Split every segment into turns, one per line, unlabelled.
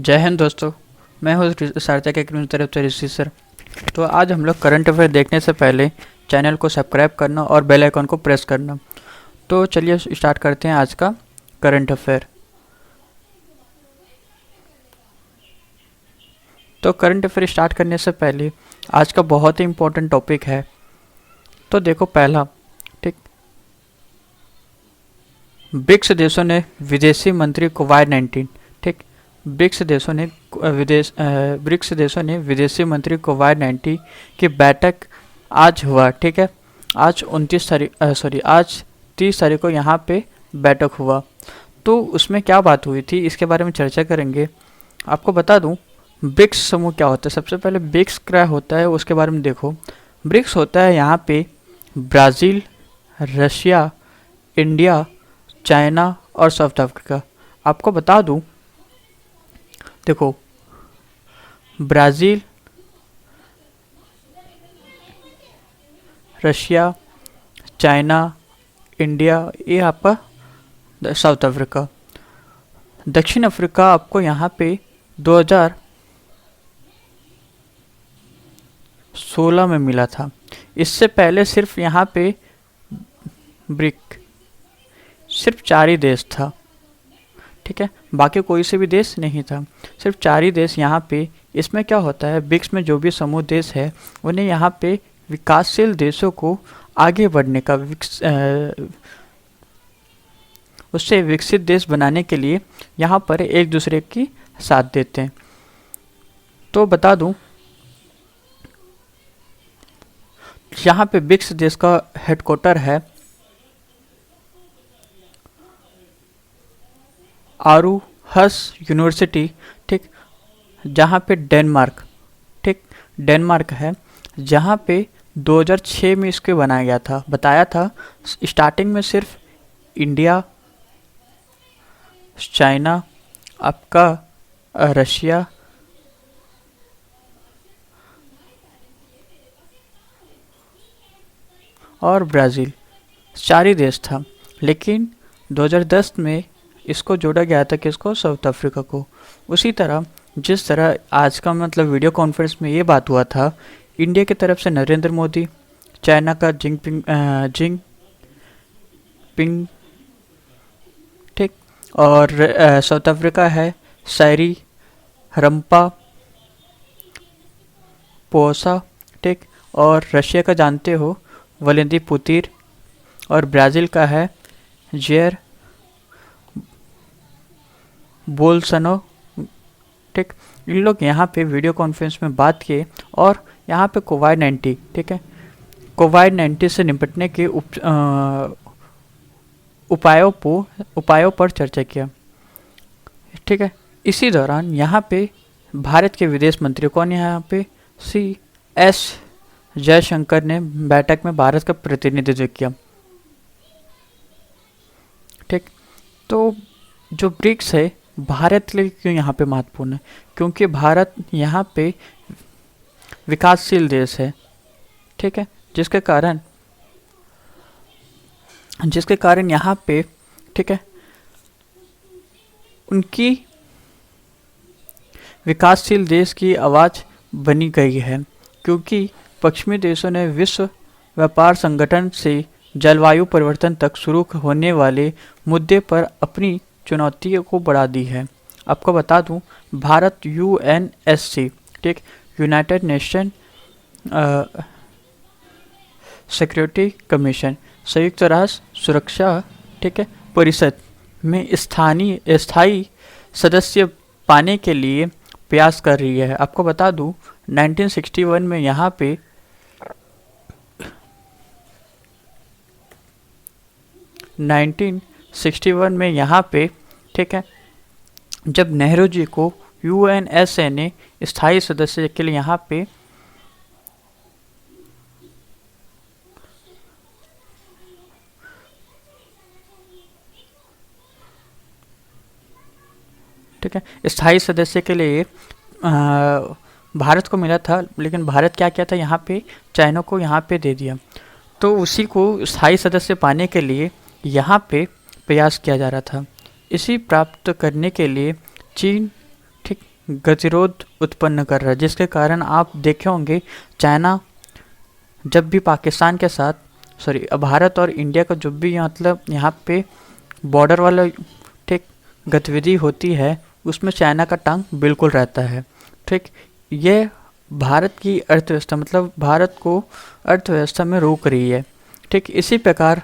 जय हिंद दोस्तों। मैं हूँ सार्थक एकेडमी तरफ से ऋषि सर। तो आज हम लोग करंट अफेयर देखने से पहले चैनल को सब्सक्राइब करना और बेल आइकन को प्रेस करना। तो चलिए स्टार्ट करते हैं आज का करंट अफेयर। तो करंट अफेयर स्टार्ट करने से पहले आज का बहुत ही इम्पोर्टेंट टॉपिक है। तो देखो पहला, ठीक, ब्रिक्स देशों ने विदेशी मंत्री कोविड-19, ठीक, ब्रिक्स देशों ने विदेशी मंत्री कोविड-19 की बैठक आज हुआ, ठीक है। आज 30 तारीख को यहाँ पे बैठक हुआ। तो उसमें क्या बात हुई थी इसके बारे में चर्चा करेंगे। आपको बता दूं ब्रिक्स समूह क्या होता है। सबसे पहले ब्रिक्स क्या होता है उसके बारे में देखो। ब्रिक्स होता है यहाँ पे ब्राज़ील, रशिया, इंडिया, चाइना और साउथ अफ्रीका। आपको बता दूं, देखो ब्राज़ील, रशिया, चाइना, इंडिया, ये आपका साउथ अफ्रीका। दक्षिण अफ्रीका आपको यहाँ पे 2016 में मिला था। इससे पहले सिर्फ यहाँ पे सिर्फ 4 ही देश था, ठीक है। बाकी कोई से भी देश नहीं था, सिर्फ 4 ही देश यहाँ पे। इसमें क्या होता है, ब्रिक्स में जो भी समूह देश है उन्हें यहाँ पे विकासशील देशों को आगे बढ़ने का उससे विकसित देश बनाने के लिए यहाँ पर एक दूसरे की साथ देते हैं। तो बता दूं, यहाँ पे ब्रिक्स देश का हेडक्वार्टर है आरूहस यूनिवर्सिटी, ठीक, जहाँ पे डेनमार्क है, जहाँ पे 2006 में इसके बनाया गया था। बताया था स्टार्टिंग में सिर्फ इंडिया, चाइना, आपका रशिया, और ब्राज़ील, 4 ही देश था। लेकिन 2010 में इसको जोड़ा गया था किसको, साउथ अफ्रीका को। उसी तरह जिस तरह आज का मतलब वीडियो कॉन्फ्रेंस में ये बात हुआ था, इंडिया की तरफ से नरेंद्र मोदी, चाइना का जिंगपिंग, ठीक, और साउथ अफ्रीका है साइरी रंपा पोसा, ठीक, और रशिया का जानते हो वलेंदी पुतिन, और ब्राज़ील का है जेयर बोल्सनो, ठीक। इन लोग यहाँ पे वीडियो कॉन्फ्रेंस में बात किए और यहाँ पे कोविड-19, ठीक है, कोविड-19 से निपटने के उपायों पर चर्चा किया, ठीक है। इसी दौरान यहाँ पे भारत के विदेश मंत्री कौन, यहाँ पे CS जयशंकर ने बैठक में भारत का प्रतिनिधित्व किया, ठीक। तो जो ब्रिक्स है भारत के लिए क्यों यहाँ पे महत्वपूर्ण है, क्योंकि भारत यहाँ पे विकासशील देश है, ठीक है, जिसके कारण यहाँ पे, ठीक है, उनकी विकासशील देश की आवाज़ बनी गई है। क्योंकि पश्चिमी देशों ने विश्व व्यापार संगठन से जलवायु परिवर्तन तक शुरू होने वाले मुद्दे पर अपनी चुनौतियों को बढ़ा दी है। आपको बता दूं, भारत UNSC, ठीक, यूनाइटेड नेशन सिक्योरिटी कमीशन, संयुक्त राष्ट्र सुरक्षा, ठीक है, परिषद में स्थायी सदस्य पाने के लिए प्रयास कर रही है। आपको बता दूं 1961 में यहाँ पे ठीक है, जब नेहरू जी को UNSA ने स्थायी सदस्य के लिए यहाँ पे ठीक है, स्थायी सदस्य के लिए भारत को मिला था। लेकिन भारत क्या किया था, यहाँ पे चाइना को यहाँ पे दे दिया। तो उसी को स्थायी सदस्य पाने के लिए यहाँ पे प्रयास किया जा रहा था। इसी प्राप्त करने के लिए चीन, ठीक, गतिरोध उत्पन्न कर रहा है, जिसके कारण आप देखे होंगे चाइना जब भी पाकिस्तान के साथ, सॉरी, भारत और इंडिया का जब भी मतलब यहाँ पे बॉर्डर वाला ठीक गतिविधि होती है, उसमें चाइना का टांग बिल्कुल रहता है। ठीक, ये भारत की अर्थव्यवस्था मतलब भारत को अर्थव्यवस्था में रोक रही है। ठीक, इसी प्रकार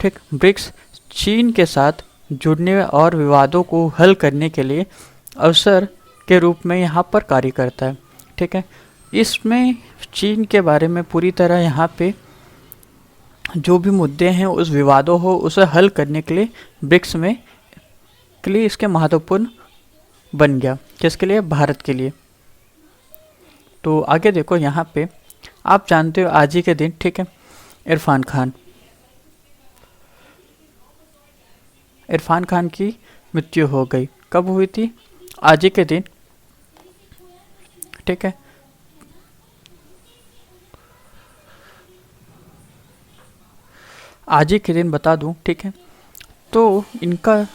ठीक ब्रिक्स चीन के साथ जुड़ने और विवादों को हल करने के लिए अवसर के रूप में यहाँ पर कार्य करता है। ठीक है, इसमें चीन के बारे में पूरी तरह यहाँ पे जो भी मुद्दे हैं उस विवादों हो उसे हल करने के लिए ब्रिक्स में के लिए इसके महत्वपूर्ण बन गया। किसके लिए? भारत के लिए। तो आगे देखो यहाँ पे आप जानते हो आज ही के दिन, ठीक है, इरफान खान की मृत्यु हो गई। कब हुई थी? आज ही के दिन। ठीक है, आज ही के दिन बता दूं। ठीक है, तो इनका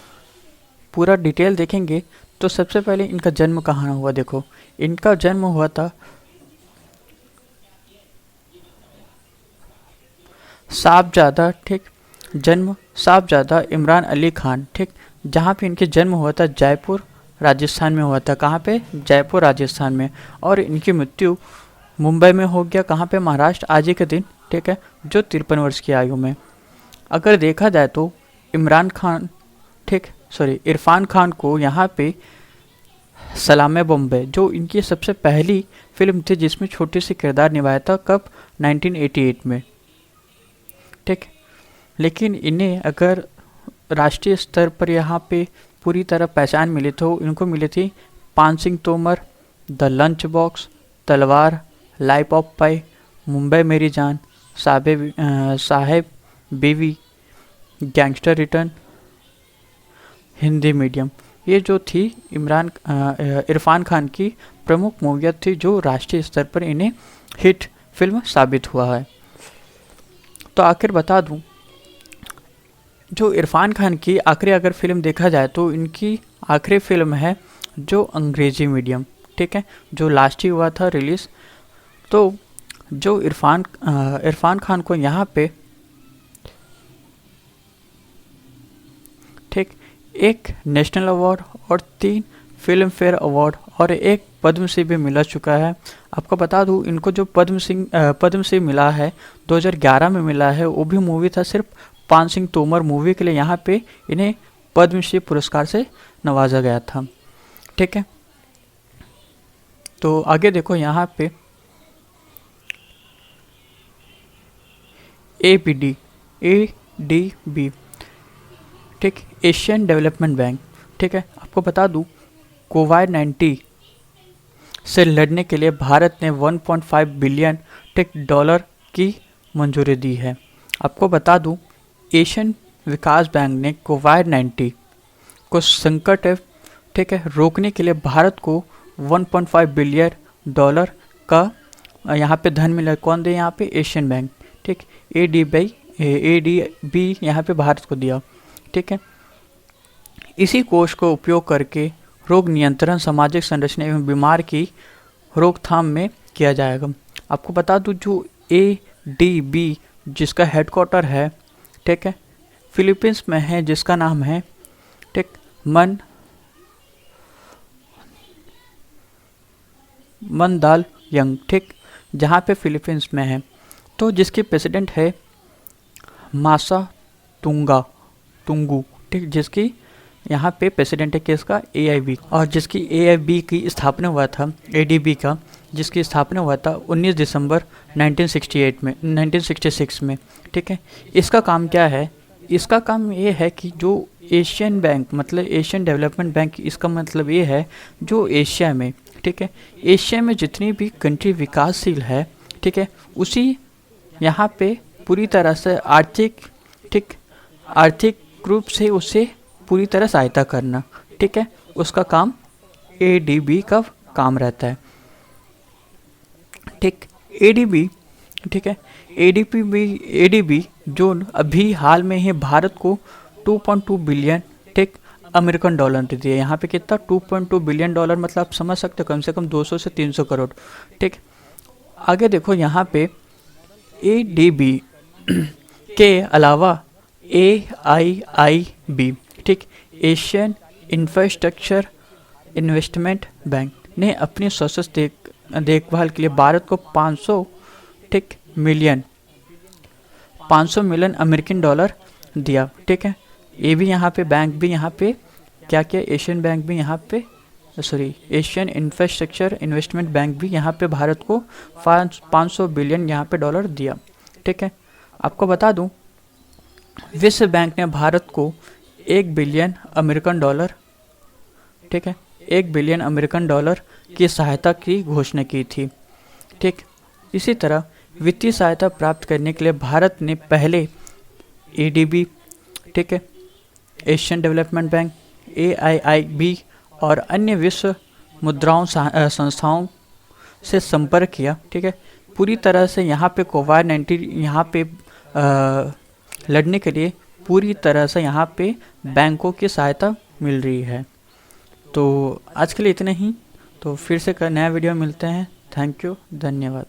पूरा डिटेल देखेंगे तो सबसे पहले इनका जन्म कहाँ हुआ। देखो, इनका जन्म हुआ था साहबजादा, ठीक, जन्म साहबजादा इमरान अली खान, ठीक, जहाँ पे इनके जन्म हुआ था जयपुर राजस्थान में हुआ था। कहाँ पे? जयपुर राजस्थान में। और इनकी मृत्यु मुंबई में हो गया। कहाँ पे? महाराष्ट्र, आज ही के दिन। ठीक है, जो 53 वर्ष की आयु में। अगर देखा जाए तो इरफान खान को यहाँ पे सलामे बॉम्बे जो इनकी सबसे पहली फिल्म थी जिसमें छोटी सी किरदार निभाया था। कब? 1988 में। ठीक, लेकिन इन्हें अगर राष्ट्रीय स्तर पर यहाँ पे पूरी तरह पहचान मिली तो इनको मिली थी पान Singh Tomar, the lunch box, तलवार, लाइफ ऑफ पाई, मुंबई मेरी जान, साहेब बीवी, गैंगस्टर रिटर्न, हिंदी मीडियम। ये जो थी इरफान खान की प्रमुख मूवियाँ थी जो राष्ट्रीय स्तर पर इन्हें हिट फिल्म साबित हुआ है। तो आखिर बता दूं, जो इरफान खान की आखिरी अगर फिल्म देखा जाए तो इनकी आखिरी फिल्म है जो अंग्रेजी मीडियम। ठीक है, जो लास्ट ही हुआ था रिलीज़। तो जो इरफान खान को यहाँ पे ठीक एक नेशनल अवार्ड और 3 फिल्म फेयर अवार्ड और 1 पद्मश्री भी मिला चुका है। आपको बता दूं, इनको जो पद्मश्री मिला है 2011 में मिला है, वो भी मूवी था सिर्फ पान सिंह तोमर मूवी के लिए। यहाँ पे इन्हें पद्मश्री पुरस्कार से नवाजा गया था। ठीक है, तो आगे देखो यहाँ पे ADB, ठीक, एशियन डेवलपमेंट बैंक। ठीक है, आपको बता दूं, कोविड-19 से लड़ने के लिए भारत ने 1.5 बिलियन डॉलर की मंजूरी दी है। आपको बता दूं, एशियन विकास बैंक ने कोविड-19 को संकट ठीक है रोकने के लिए भारत को 1.5 बिलियन डॉलर का यहाँ पे धन मिला। कौन दे? यहाँ पे एशियन बैंक। ठीक, ADB यहाँ पे भारत को दिया। ठीक है, इसी कोष को उपयोग करके रोग नियंत्रण, सामाजिक संरचना एवं बीमार की रोकथाम में किया जाएगा। आपको बता दूं, जो ADB जिसका हेडक्वार्टर है, ठीक है, फिलीपींस में है, जिसका नाम है ठीक मनदाल यंग, ठीक, जहाँ पे फिलीपींस में है। तो जिसकी प्रेसिडेंट है मासा तुंगू, ठीक, जिसकी यहाँ पे प्रेसिडेंट है किसका? AIB। और जिसकी AIB की स्थापना हुआ था, ADB का जिसकी स्थापना हुआ था 19 दिसंबर 1966 में। ठीक है, इसका काम क्या है? इसका काम ये है कि जो एशियन बैंक मतलब एशियन डेवलपमेंट बैंक, इसका मतलब ये है जो एशिया में, ठीक है, एशिया में जितनी भी कंट्री विकासशील है, ठीक है, उसी यहाँ पे पूरी तरह से आर्थिक रूप से उसे पूरी तरह सहायता करना। ठीक है, उसका काम ADB का काम रहता है। ठीक, ADB, ठीक है, ADB जो अभी हाल में ही भारत को 2.2 बिलियन ठीक अमेरिकन डॉलर दिए। यहाँ पे कितना 2.2 बिलियन डॉलर, मतलब आप समझ सकते हो कम से कम 200 से 300 करोड़। ठीक, आगे देखो यहाँ पे ADB के अलावा AIIB, ठीक, एशियन इंफ्रास्ट्रक्चर इन्वेस्टमेंट बैंक ने अपनी स्वास्थ्य देखभाल के लिए भारत को 500 मिलियन अमेरिकन डॉलर दिया। ठीक है, ये भी यहाँ पे बैंक भी यहाँ पे क्या क्या, एशियन बैंक भी यहाँ पे, sorry Asian infrastructure investment bank भी यहाँ पे भारत को 500 बिलियन यहाँ पे डॉलर दिया। ठीक है, आपको बता दूँ विश्व बैंक ने भारत को 1 बिलियन अमेरिकन डॉलर, ठीक है, 1 बिलियन अमेरिकन डॉलर की सहायता की घोषणा की थी। ठीक, इसी तरह वित्तीय सहायता प्राप्त करने के लिए भारत ने पहले ADB, ठीक है, एशियन डेवलपमेंट बैंक, AIIB और अन्य विश्व मुद्राओं संस्थाओं से संपर्क किया। ठीक है, पूरी तरह से यहाँ पे कोविड-19 यहाँ पे लड़ने के लिए पूरी तरह से यहाँ पे बैंकों की सहायता मिल रही है। तो आज के लिए इतना ही, तो फिर से नया वीडियो मिलते हैं। थैंक यू, धन्यवाद।